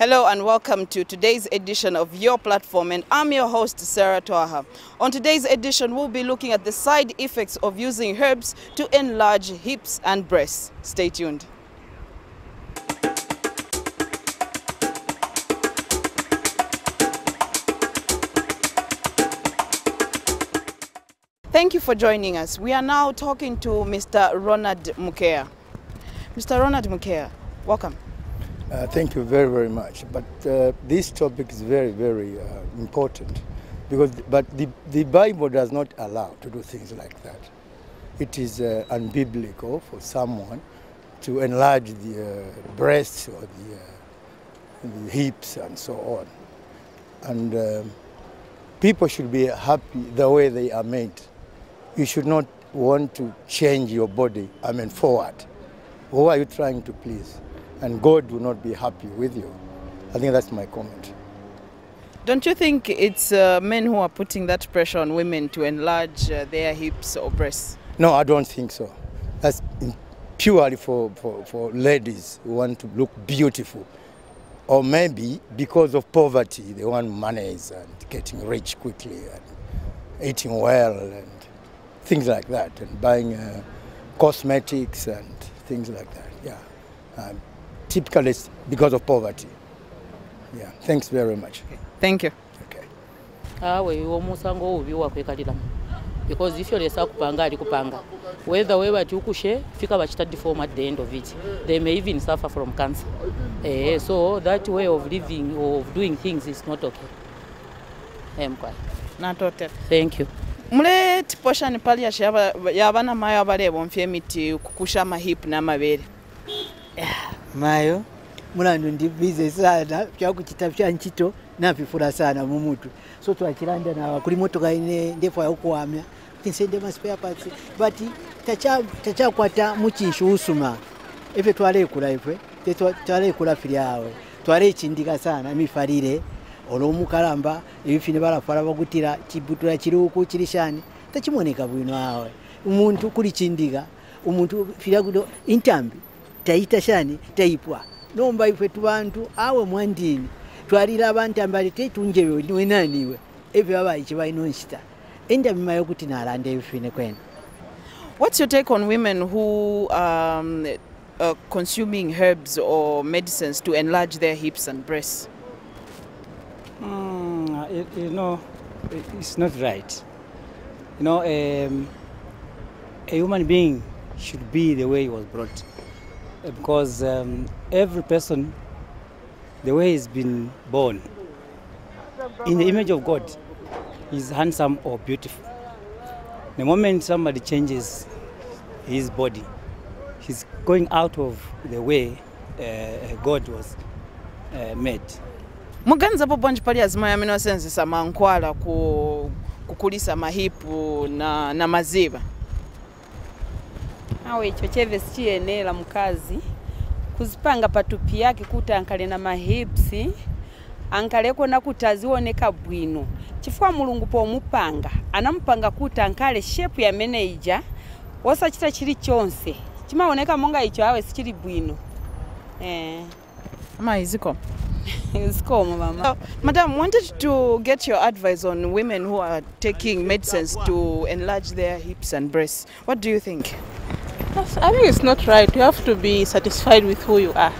Hello and welcome to today's edition of Your Platform, and I'm your host, Sarah Thaha. On today's edition, we'll be looking at the side effects of using herbs to enlarge hips and breasts. Stay tuned. Thank you for joining us. We are now talking to Mr. Ronald Mukea. Mr. Ronald Mukea, welcome. Thank you very, very much. But this topic is very, very important because the Bible does not allow to do things like that. It is unbiblical for someone to enlarge the breasts or the hips and so on. And people should be happy the way they are made. You should not want to change your body, forward. Who are you trying to please? And God will not be happy with you. I think that's my comment. Don't you think it's men who are putting that pressure on women to enlarge their hips or breasts? No, I don't think so. That's purely for ladies who want to look beautiful. Or maybe because of poverty, they want money and getting rich quickly and eating well and things like that, and buying cosmetics and things like that, yeah. Typically it's because of poverty. Yeah, thanks very much. Okay. Thank you. Okay. Because if you're kupanga, whether we were to kushe, fika bachita deform at the end of it. They may even suffer from cancer. So that way of living or of doing things is not okay. Not okay. Thank you. Mule tiposha ni pali ya bana mayo abale bonfye miti kukusha mahip na mabere. Mayo mulandu ndi busy sana byakuchita byanchito nabifura sana mu mutu so twakiranda na kuli motoka ine ndefu yakuwamya tinsende ma spare parts but tacha kwata muchishu usuma efe twale kula efe twale kula fili yawe twale chindika sana mifalire olomukalamba ebifine balafala bagutira kibutura kiruku kirishani tachimoneka bwino awe umuntu kuli chindika umuntu firagudo intambi taita shani taipwa nomba ife tubantu awe mwandini twalira abantu ambali tetunjewe niwe naniwe ebe abayi kibayino nshita enda bimayo kuti nalande ebifine kwena. What's your take on women who consuming herbs or medicines to enlarge their hips and breasts? It's not right. A human being should be the way he was brought. Because every person, the way he's been born, in the image of God, is handsome or beautiful. The moment somebody changes his body, he's going out of the way God was made. Muganza pobonji pali azima yamino senzisa mankwala kukulisa mahipu na maziba. Awe icho cheve sichienela mukazi kuzipanga patupi yake kuti ankale na mahipsi ankaleko na kutazioneka bwino chifukwa mulungu pomupanga anamupanga kuti ankale shape ya manager osachita chili chonse chimaoneka monga icho awe sichili bwino ama iziko mama. Madam, wanted to get your advice on women who are taking medicines to enlarge their hips and breasts. What do you think? I think it's not right. You have to be satisfied with who you are.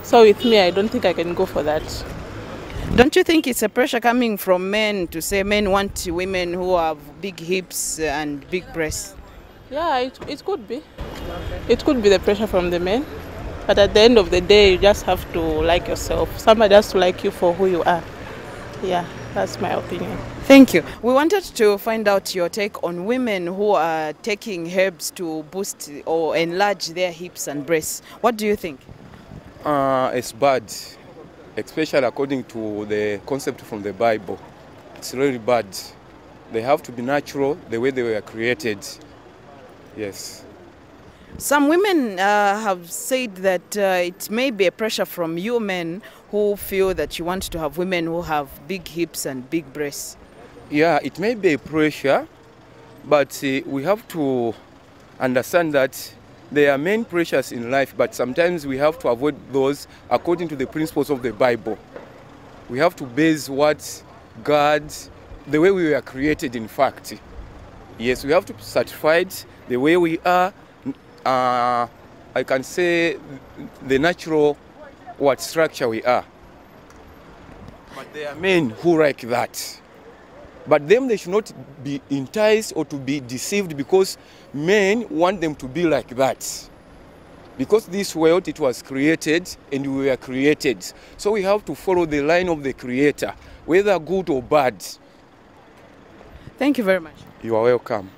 So with me, I don't think I can go for that. Don't you think it's a pressure coming from men to say men want women who have big hips and big breasts? Yeah, it could be. It could be the pressure from the men. But at the end of the day, you just have to like yourself. Somebody has to like you for who you are. Yeah, that's my opinion. Thank you. We wanted to find out your take on women who are taking herbs to boost or enlarge their hips and breasts. What do you think? It's bad, especially according to the concept from the Bible. It's really bad. They have to be natural, the way they were created. Yes. Some women have said that it may be a pressure from you men who feel that you want to have women who have big hips and big breasts. Yeah, it may be a pressure, but we have to understand that There are many pressures in life, but sometimes we have to avoid those according to the principles of the Bible. We have to base what God, the way we were created, in fact. Yes, we have to be certified the way we are. I can say the natural structure we are. But there are men who like that. But them, they should not be enticed or to be deceived because men want them to be like that. Because this world, it was created and we were created. So we have to follow the line of the Creator, whether good or bad. Thank you very much. You are welcome.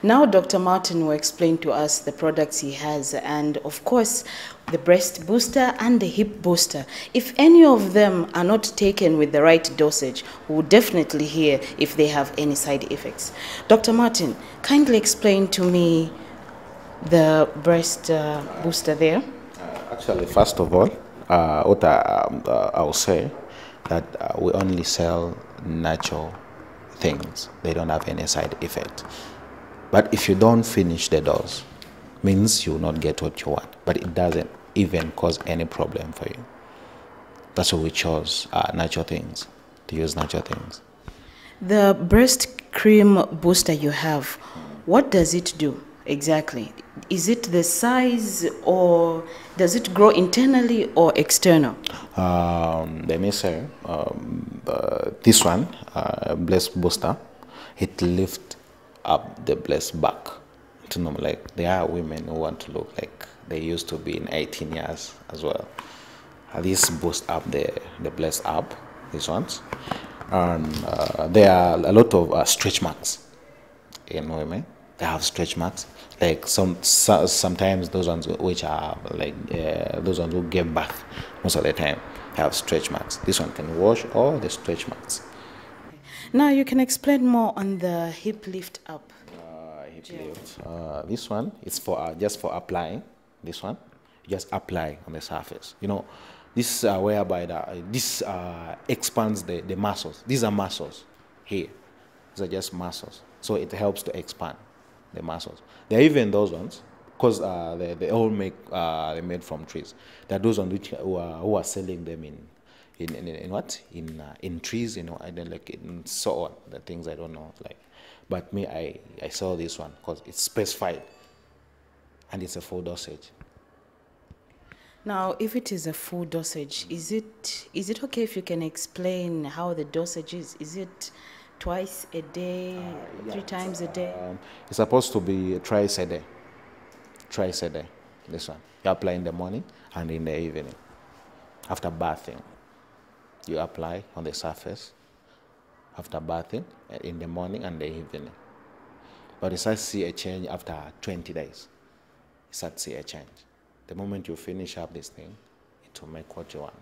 Now Dr. Martin will explain to us the products he has and of course the breast booster and the hip booster. If any of them are not taken with the right dosage, we will definitely hear if they have any side effects. Dr. Martin, kindly explain to me the breast booster there. Actually, first of all, what I will say that we only sell natural things. They don't have any side effect. But if you don't finish the dose, means you will not get what you want. But it doesn't even cause any problem for you. That's why we chose natural things, to use natural things. The breast cream booster you have, what does it do exactly? Is it the size or does it grow internally or external? Let me say, this one, breast booster, it lifts up the breast back to normal. Like there are women who want to look like they used to be in 18 years as well. This boosts up the breast up, these ones. And there are a lot of stretch marks in women. They have stretch marks. Like sometimes those ones which are like those ones who give birth, most of the time have stretch marks. This one can wash all the stretch marks. Now you can explain more on the hip lift up. Hip lift. This one is for just for applying. This one, you just apply on the surface. You know, this whereby this expands the muscles. These are muscles here. These are just muscles. So it helps to expand the muscles. There are even those ones because they all they're made from trees. There are those ones which who are selling them in trees, you know, and then like in so on, the things I don't know, like, but me, I saw this one because it's specified and it's a full dosage. Now, if it is a full dosage, is it okay if you can explain how the dosage is? Is it twice a day, yeah, 3 times a day? It's supposed to be twice a day. Twice a day, this one. You apply in the morning and in the evening after bathing. You apply on the surface after bathing in the morning and the evening. But you start to see a change after 20 days. You start to see a change. The moment you finish up this thing, it will make what you want.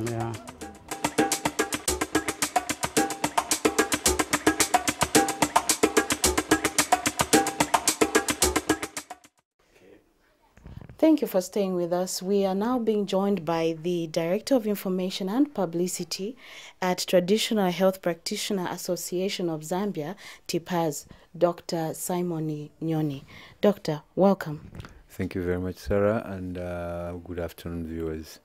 Yeah. Thank you for staying with us. We are now being joined by the Director of Information and Publicity at Traditional Health Practitioner Association of Zambia, TIPAZ, Dr. Simon Nyoni. Doctor, welcome. Thank you very much, Sarah, and good afternoon, viewers.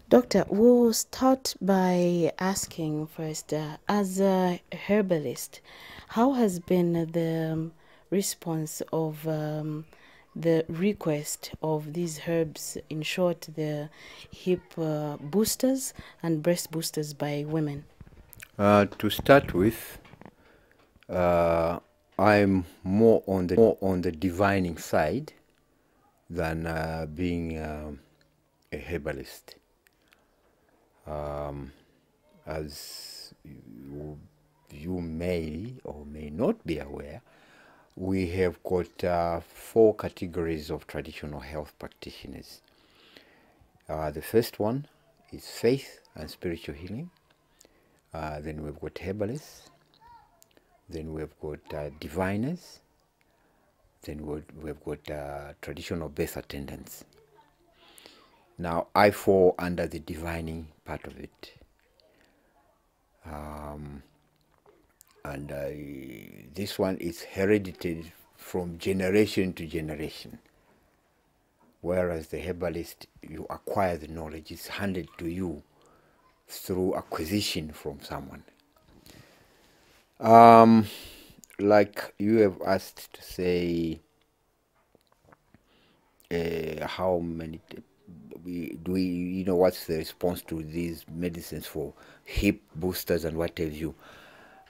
Doctor, we'll start by asking first, as a herbalist, how has been the response of the request of these herbs, in short, the hip boosters and breast boosters by women? To start with, I'm more on the divining side than being a herbalist. As you may or may not be aware, we have got 4 categories of traditional health practitioners. The first one is faith and spiritual healing. Then we've got herbalists. Then we've got diviners. Then we've got traditional birth attendants. Now, I fall under the divining part of it. And this one is heredited from generation to generation. Whereas the herbalist, you acquire the knowledge, it's handed to you through acquisition from someone. Like you have asked to say, how many what's the response to these medicines for hip boosters and what have you?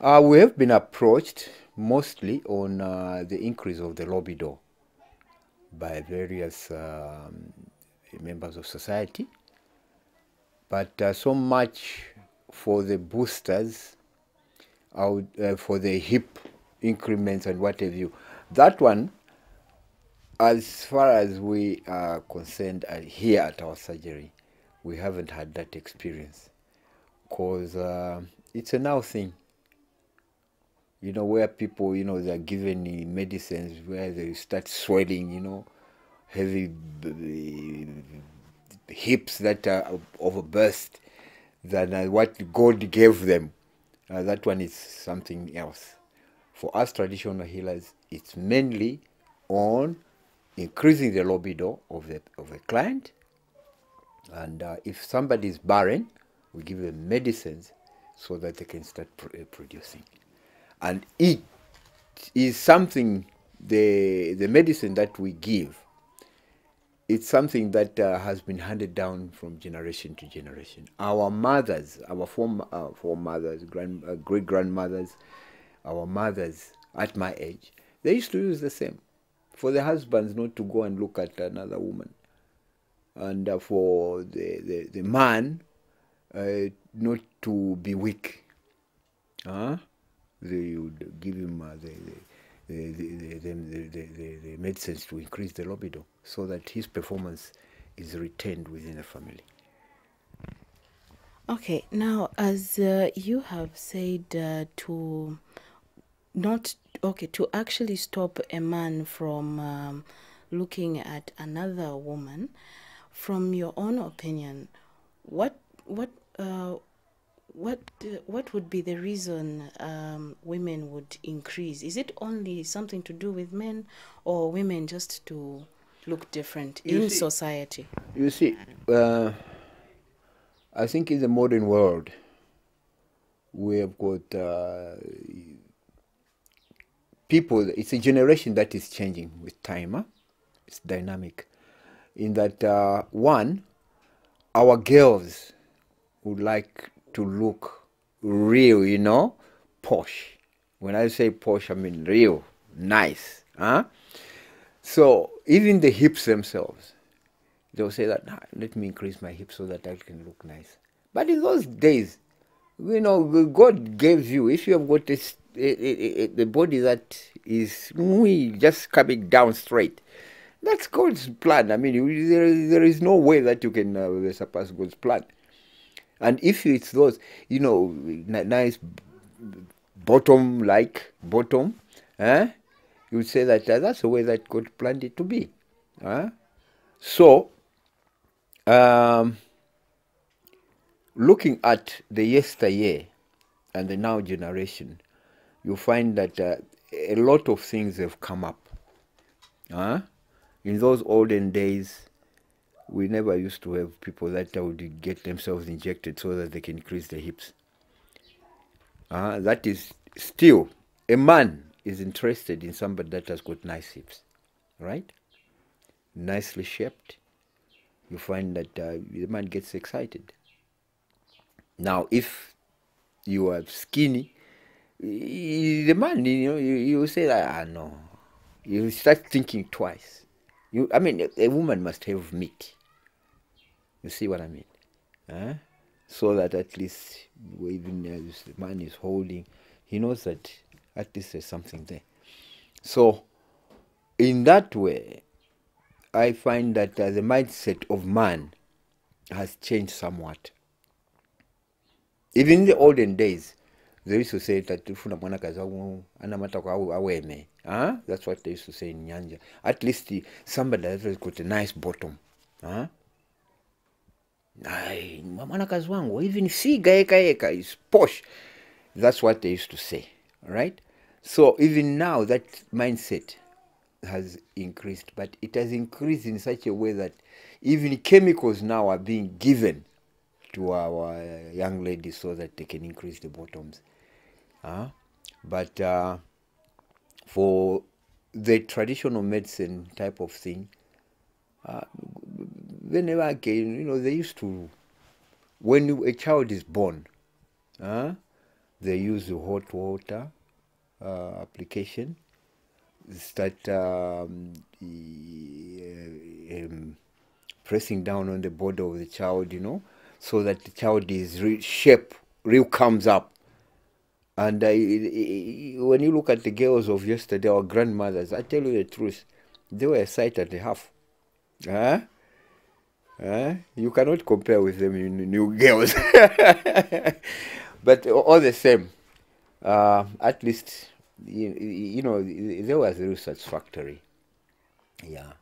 We have been approached mostly on the increase of the libido by various members of society, but so much for the boosters, for the hip increments and what have you. That one, as far as we are concerned here at our surgery, we haven't had that experience, because it's a now thing. Where people, they're given medicines where they start swelling, heavy hips that are overburst than what God gave them. That one is something else. For us traditional healers, it's mainly on increasing the libido of the client. And if somebody is barren, we give them medicines so that they can start producing. And it is something, the medicine that we give, it's something that has been handed down from generation to generation. Our mothers, our foremothers, great-grandmothers, our mothers at my age, they used to use the same. For the husbands not to go and look at another woman. And for the man not to be weak. They would give him the medicines to increase the libido so that his performance is retained within the family. Okay, now as you have said, to actually stop a man from looking at another woman, from your own opinion, what would be the reason women would increase? Is it only something to do with men, or women just to look different in society? You see, I think in the modern world, we have got people, it's a generation that is changing with time. It's dynamic. In that, one, our girls would like to look real, posh. When I say posh, I mean real, nice. So even the hips themselves, they'll say that, let me increase my hips so that I can look nice. But in those days, God gave you, if you have got the body that is just coming down straight, that's God's plan. I mean, there is no way that you can surpass God's plan. And if it's those, nice bottom, you would say that that's the way that God planned it to be. So, looking at the yesteryear and the now generation, you find that a lot of things have come up. In those olden days, we never used to have people that would get themselves injected so that they can increase their hips. That is still, a man is interested in somebody that has got nice hips, right? Nicely shaped. You find that the man gets excited. Now, if you are skinny, the man, you say that, no. You start thinking twice. I mean, a woman must have meat. You see what I mean? Huh? So that at least, even as the man is holding, he knows that at least there's something there. So, in that way, I find that the mindset of man has changed somewhat. Even in the olden days, they used to say that that's what they used to say in Nyanja. At least somebody has got a nice bottom. Even figa eka is posh. That's what they used to say. Right? So even now that mindset has increased, but it has increased in such a way that even chemicals now are being given to our young ladies so that they can increase the bottoms. But for the traditional medicine type of thing, whenever again, they used to, when a child is born, they use the hot water application, start pressing down on the body of the child, so that the child is real comes up. And when you look at the girls of yesterday, our grandmothers, I tell you the truth, they were a sight and a half. You cannot compare with them, new girls. But all the same, at least, they was real satisfactory. Yeah.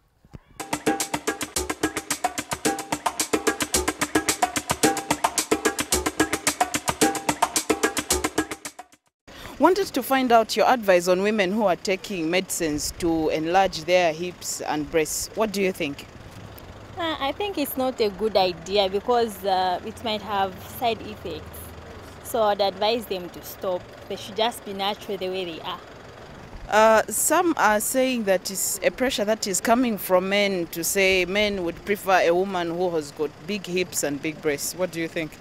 Wanted to find out your advice on women who are taking medicines to enlarge their hips and breasts. What do you think? I think it's not a good idea because it might have side effects. So I'd advise them to stop. They should just be natural the way they are. Some are saying that it's a pressure that is coming from men to say men would prefer a woman who has got big hips and big breasts. What do you think?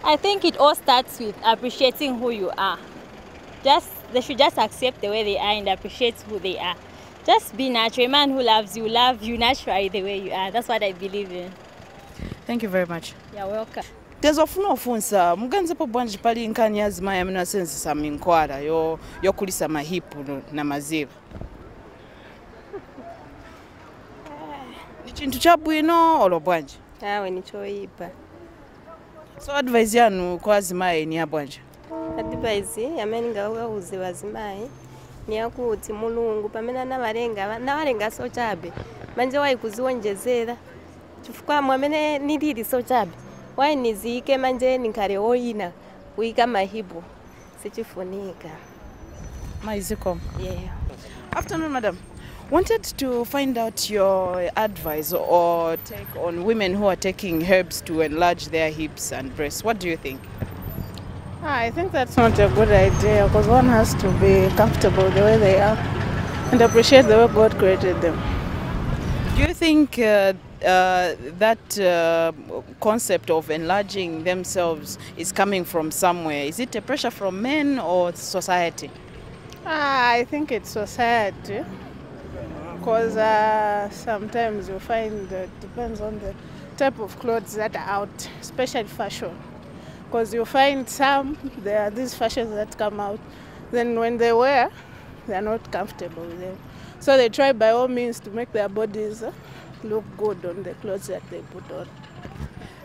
I think it all starts with appreciating who you are. They should just accept the way they are and appreciate who they are. Just be natural. A man who loves you naturally the way you are. That's what I believe in. Thank you very much. You're welcome. Tezofuna ofunsa muganze po bwanji pali nkani yazima ya mina sense sa minkwala yo kulisa mahipu na maziba. Ni chintu cha bwino olo bwanji? Awe ni choipa. So advice yanu kwa azimaye ni ya bwanji? Advice yameni nga uze wazimaye ni yakuti mulungu pamena nawalenga so chabe manje waikuziwonjezera chifukwa mwamene nilili so chabe wai nizike manje nikare oina kuika mahibu sichifunika maiziko. Yeah. Afternoon, madam. Wanted to find out your advice or take on women who are taking herbs to enlarge their hips and breasts. What do you think? I think that's not a good idea because one has to be comfortable the way they are and appreciate the way God created them. Do you think that concept of enlarging themselves is coming from somewhere? Is it a pressure from men or society? I think it's society because sometimes you find it depends on the type of clothes that are out, especially fashion. Because you find there are these fashions that come out, then when they wear, they are not comfortable with them. So they try by all means to make their bodies look good on the clothes that they put on.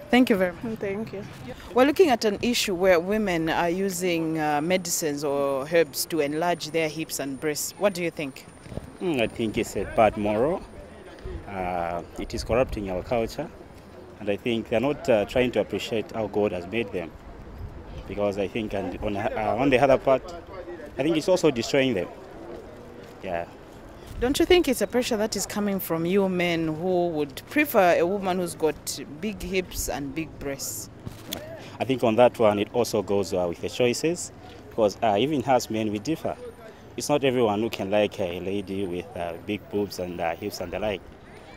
Thank you very much. Thank you. We're looking at an issue where women are using medicines or herbs to enlarge their hips and breasts. What do you think? I think it's a bad moral. It is corrupting our culture. And I think they're not trying to appreciate how God has made them. Because I think on the other part, I think it's also destroying them. Yeah. Don't you think it's a pressure that is coming from you men who would prefer a woman who's got big hips and big breasts? I think on that one it also goes with the choices. Because even as men we differ. It's not everyone who can like a lady with big boobs and hips and the like.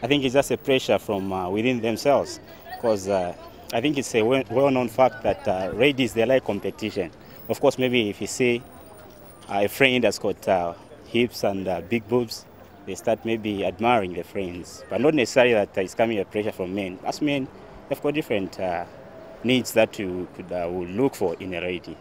I think it's just a pressure from within themselves because I think it's a well-known fact that ladies, they like competition. Of course, maybe if you see a friend has got hips and big boobs, they start maybe admiring the friends, but not necessarily that it's coming a pressure from men. As men, they've got different needs that you could will look for in a lady.